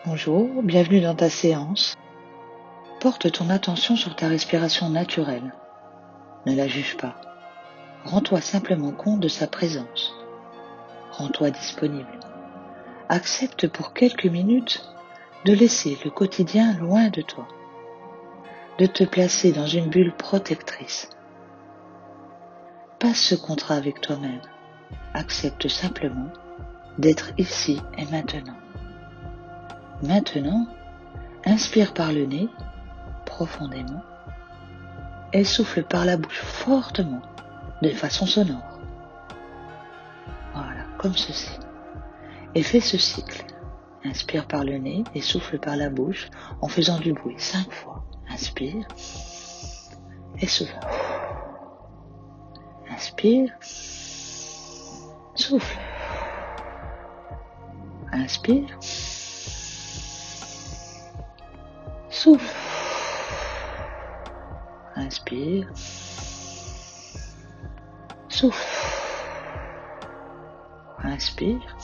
Bonjour, bienvenue dans ta séance. Porte ton attention sur ta respiration naturelle. Ne la juge pas. Rends-toi simplement compte de sa présence. Rends-toi disponible. Accepte pour quelques minutes de laisser le quotidien loin de toi, de te placer dans une bulle protectrice. Passe ce contrat avec toi-même. Accepte simplement d'être ici et maintenant. Maintenant, inspire par le nez, profondément, et souffle par la bouche fortement, de façon sonore. Voilà, comme ceci. Et fais ce cycle. Inspire par le nez et souffle par la bouche en faisant du bruit 5 fois. Inspire et souffle. Inspire, souffle. Inspire, souffle. Inspire, souffle. Inspire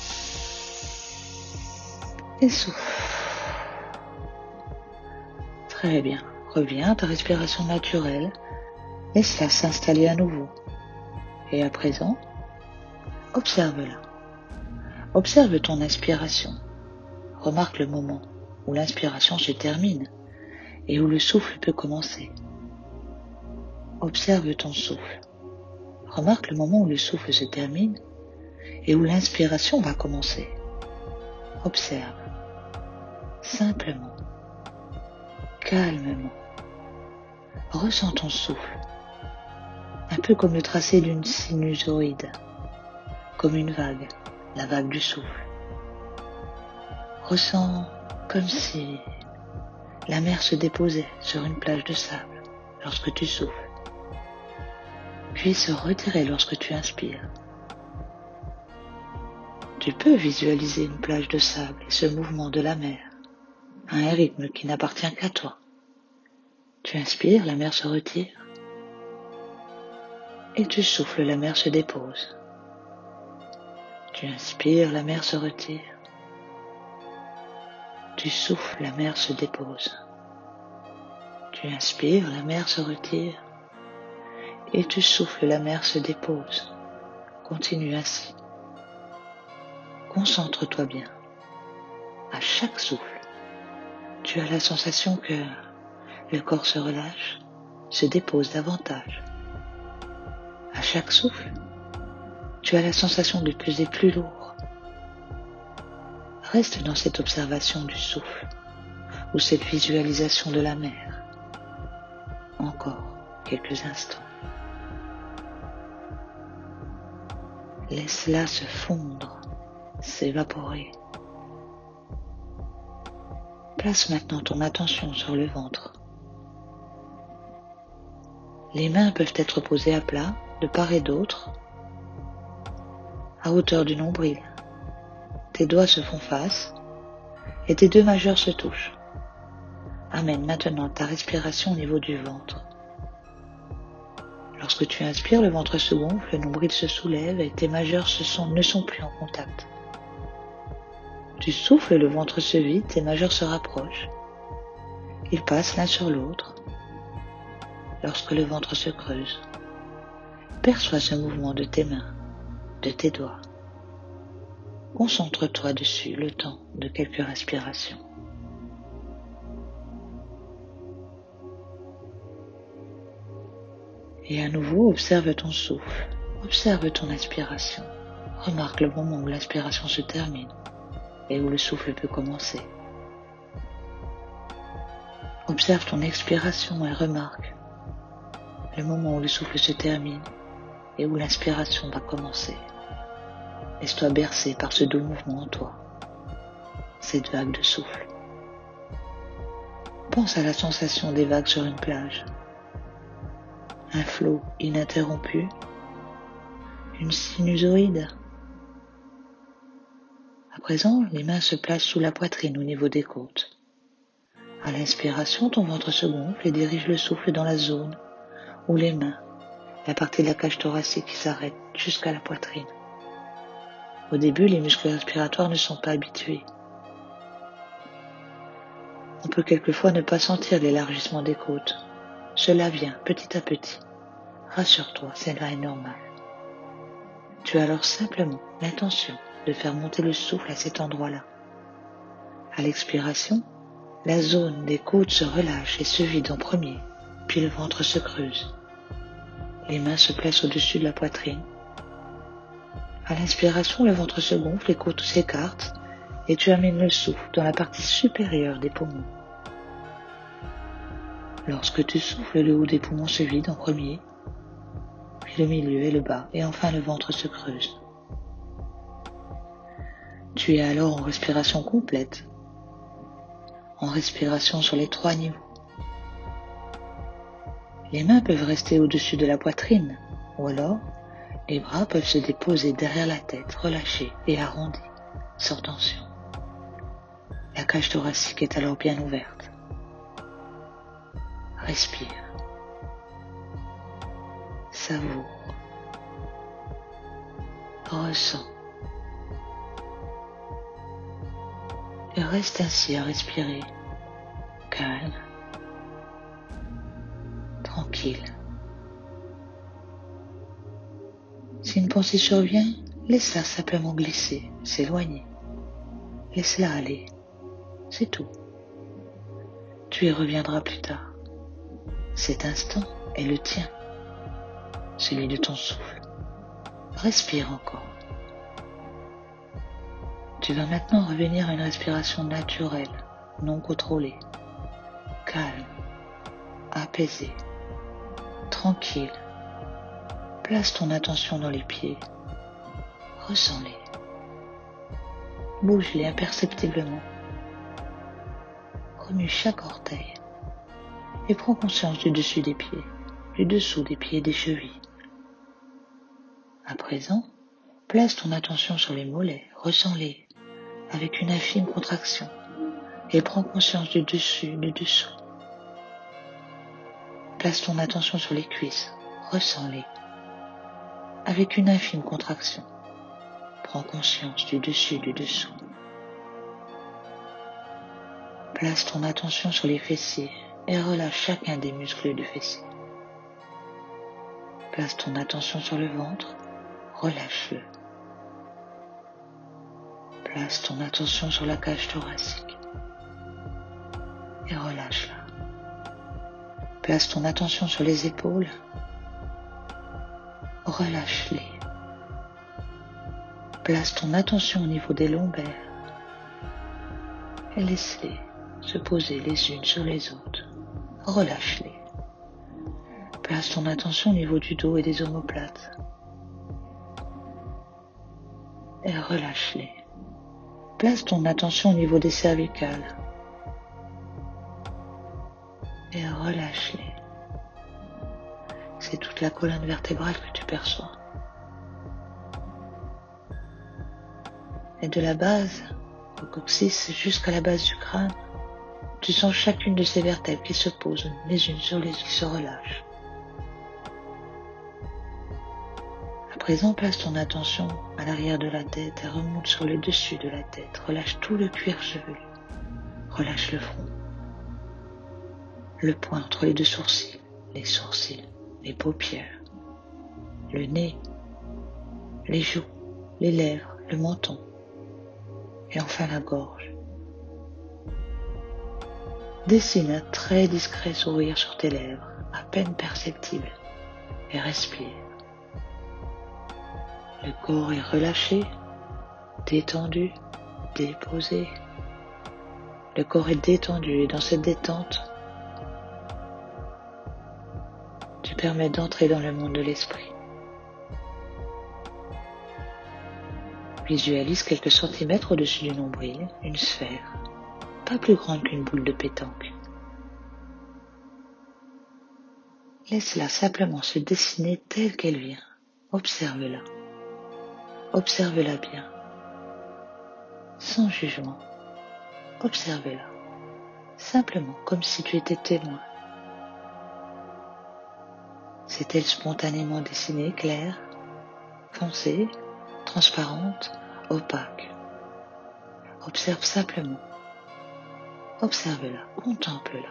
et souffle. Très bien. Reviens à ta respiration naturelle. Laisse-la s'installer à nouveau. Et à présent, observe-la. Observe ton inspiration. Remarque le moment où l'inspiration se termine et où le souffle peut commencer. Observe ton souffle. Remarque le moment où le souffle se termine et où l'inspiration va commencer. Observe. Simplement. Calmement. Ressens ton souffle. Un peu comme le tracé d'une sinusoïde. Comme une vague. La vague du souffle. Ressens comme si la mer se déposait sur une plage de sable lorsque tu souffles. Puis se retirer lorsque tu inspires. Tu peux visualiser une plage de sable et ce mouvement de la mer, à un rythme qui n'appartient qu'à toi. Tu inspires, la mer se retire, et tu souffles, la mer se dépose. Tu inspires, la mer se retire. Tu souffles, la mer se dépose. Tu inspires, la mer se retire, et tu souffles, la mer se dépose. Continue ainsi. Concentre-toi bien. À chaque souffle, tu as la sensation que le corps se relâche, se dépose davantage. À chaque souffle, tu as la sensation de peser plus lourd. Reste dans cette observation du souffle ou cette visualisation de la mer. Encore quelques instants. Laisse-la se fondre, s'évaporer. Place maintenant ton attention sur le ventre. Les mains peuvent être posées à plat, de part et d'autre, à hauteur du nombril. Tes doigts se font face et tes deux majeurs se touchent. Amène maintenant ta respiration au niveau du ventre. Lorsque tu inspires, le ventre se gonfle, le nombril se soulève et tes majeurs ne sont plus en contact. Tu souffles, le ventre se vide, tes majeurs se rapprochent. Ils passent l'un sur l'autre. Lorsque le ventre se creuse, perçois ce mouvement de tes mains, de tes doigts. Concentre-toi dessus le temps de quelques respirations. Et à nouveau, observe ton souffle, observe ton inspiration. Remarque le moment où l'inspiration se termine et où le souffle peut commencer. Observe ton expiration et remarque le moment où le souffle se termine et où l'inspiration va commencer. Laisse-toi bercer par ce doux mouvement en toi, cette vague de souffle. Pense à la sensation des vagues sur une plage, un flot ininterrompu, une sinusoïde. À présent, les mains se placent sous la poitrine au niveau des côtes. À l'inspiration, ton ventre se gonfle et dirige le souffle dans la zone où les mains, la partie de la cage thoracique qui s'arrête jusqu'à la poitrine. Au début, les muscles respiratoires ne sont pas habitués. On peut quelquefois ne pas sentir l'élargissement des côtes. Cela vient petit à petit. Rassure-toi, cela est normal. Tu as alors simplement l'intention de faire monter le souffle à cet endroit-là. À l'expiration, la zone des côtes se relâche et se vide en premier, puis le ventre se creuse. Les mains se placent au-dessus de la poitrine. À l'inspiration, le ventre se gonfle, les côtes s'écartent et tu amènes le souffle dans la partie supérieure des poumons. Lorsque tu souffles, le haut des poumons se vide en premier, puis le milieu et le bas, et enfin le ventre se creuse. Tu es alors en respiration complète, en respiration sur les 3 niveaux. Les mains peuvent rester au-dessus de la poitrine, ou alors les bras peuvent se déposer derrière la tête, relâchés et arrondis, sans tension. La cage thoracique est alors bien ouverte. Respire. Savoure. Ressens. Et reste ainsi à respirer, calme, tranquille. Si une pensée survient, laisse-la simplement glisser, s'éloigner. Laisse-la aller, c'est tout. Tu y reviendras plus tard. Cet instant est le tien, celui de ton souffle. Respire encore. Tu vas maintenant revenir à une respiration naturelle, non contrôlée, calme, apaisée, tranquille. Place ton attention dans les pieds. Ressens-les. Bouge-les imperceptiblement. Remue chaque orteil et prends conscience du dessus des pieds, du dessous des pieds et des chevilles. À présent, place ton attention sur les mollets, ressens-les avec une infime contraction et prends conscience du dessus, du dessous. Place ton attention sur les cuisses, ressens-les avec une infime contraction. Prends conscience du dessus, du dessous. Place ton attention sur les fessiers et relâche chacun des muscles du fessier. Place ton attention sur le ventre, relâche-le. Place ton attention sur la cage thoracique et relâche-la. Place ton attention sur les épaules, relâche-les. Place ton attention au niveau des lombaires et laisse-les se poser les unes sur les autres. Relâche-les. Place ton attention au niveau du dos et des omoplates et relâche-les. Place ton attention au niveau des cervicales et relâche-les. C'est toute la colonne vertébrale que tu perçois. Et de la base au coccyx jusqu'à la base du crâne, tu sens chacune de ces vertèbres qui se posent les unes sur les autres, qui se relâchent. À présent, place ton attention à l'arrière de la tête et remonte sur le dessus de la tête. Relâche tout le cuir chevelu. Relâche le front, le poing entre les deux sourcils, les paupières, le nez, les joues, les lèvres, le menton et enfin la gorge. Dessine un très discret sourire sur tes lèvres, à peine perceptible, et respire. Le corps est relâché, détendu, déposé. Le corps est détendu et dans cette détente, tu permets d'entrer dans le monde de l'esprit. Visualise quelques centimètres au-dessus du nombril, une sphère, pas plus grande qu'une boule de pétanque. Laisse-la simplement se dessiner telle qu'elle vient. Observe-la. Observe-la bien. Sans jugement. Observe-la. Simplement comme si tu étais témoin. S'est-elle spontanément dessinée, claire, foncée, transparente, opaque? Observe simplement. Observe-la, contemple-la.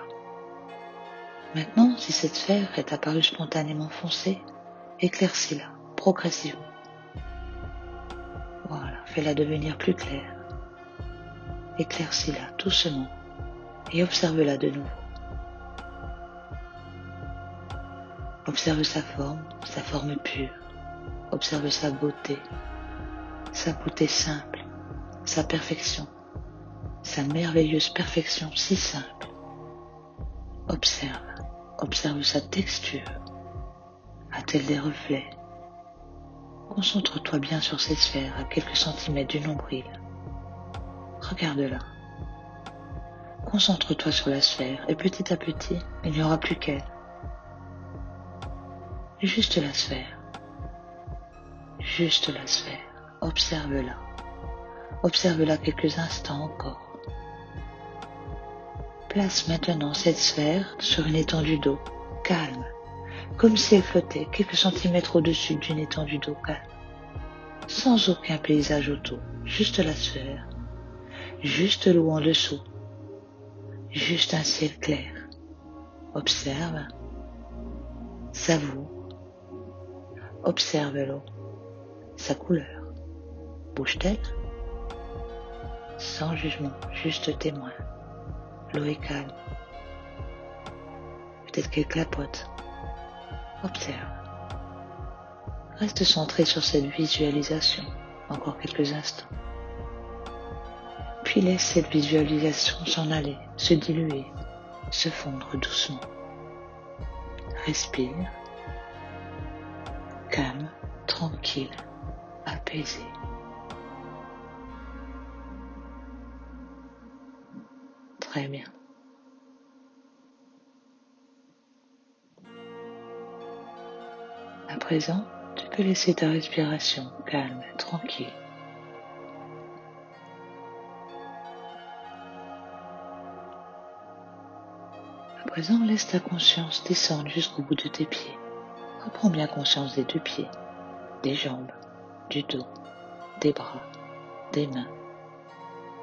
Maintenant, si cette sphère est apparue spontanément foncée, éclaircis-la progressivement. Voilà, fais-la devenir plus claire. Éclaircis-la doucement et observe-la de nouveau. Observe sa forme pure. Observe sa beauté simple, sa perfection, sa merveilleuse perfection si simple. Observe sa texture. A-t-elle des reflets? Concentre-toi bien sur cette sphère à quelques centimètres du nombril. Regarde-la. Concentre-toi sur la sphère et petit à petit, il n'y aura plus qu'elle. Juste la sphère. Juste la sphère. Observe-la. Observe-la quelques instants encore. Place maintenant cette sphère sur une étendue d'eau, calme, comme si elle flottait quelques centimètres au-dessus d'une étendue d'eau calme, sans aucun paysage autour, juste la sphère, juste l'eau en dessous, juste un ciel clair. Observe, savoure, observe l'eau, sa couleur. Bouge-t-elle? Sans jugement, juste témoin. L'eau est calme. Peut-être qu'elle clapote. Observe. Reste centré sur cette visualisation encore quelques instants. Puis laisse cette visualisation s'en aller, se diluer, se fondre doucement. Respire. Calme, tranquille, apaisé. Très bien. À présent, tu peux laisser ta respiration calme, tranquille. À présent, laisse ta conscience descendre jusqu'au bout de tes pieds. Reprends bien conscience des deux pieds, des jambes, du dos, des bras, des mains,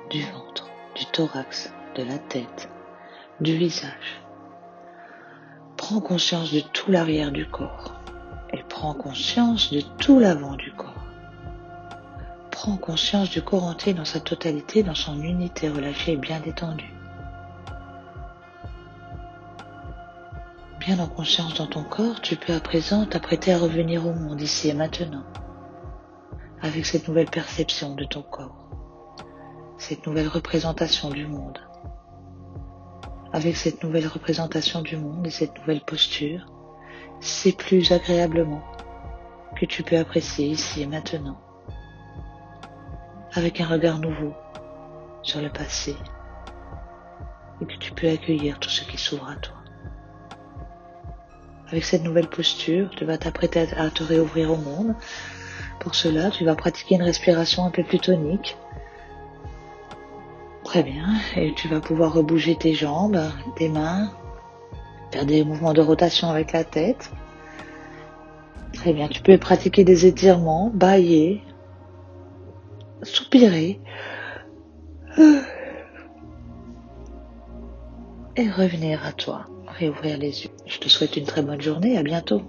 du ventre, du thorax, de la tête, du visage. Prends conscience de tout l'arrière du corps et prends conscience de tout l'avant du corps. Prends conscience du corps entier dans sa totalité, dans son unité relâchée et bien détendue. Bien en conscience dans ton corps, tu peux à présent t'apprêter à revenir au monde ici et maintenant, avec cette nouvelle perception de ton corps, cette nouvelle représentation du monde. Avec cette nouvelle représentation du monde et cette nouvelle posture, c'est plus agréablement que tu peux apprécier ici et maintenant, avec un regard nouveau sur le passé, et que tu peux accueillir tout ce qui s'ouvre à toi. Avec cette nouvelle posture, tu vas t'apprêter à te réouvrir au monde. Pour cela, tu vas pratiquer une respiration un peu plus tonique. Très bien, et tu vas pouvoir rebouger tes jambes, tes mains, faire des mouvements de rotation avec la tête. Très bien, tu peux pratiquer des étirements, bâiller, soupirer et revenir à toi, réouvrir les yeux. Je te souhaite une très bonne journée, à bientôt.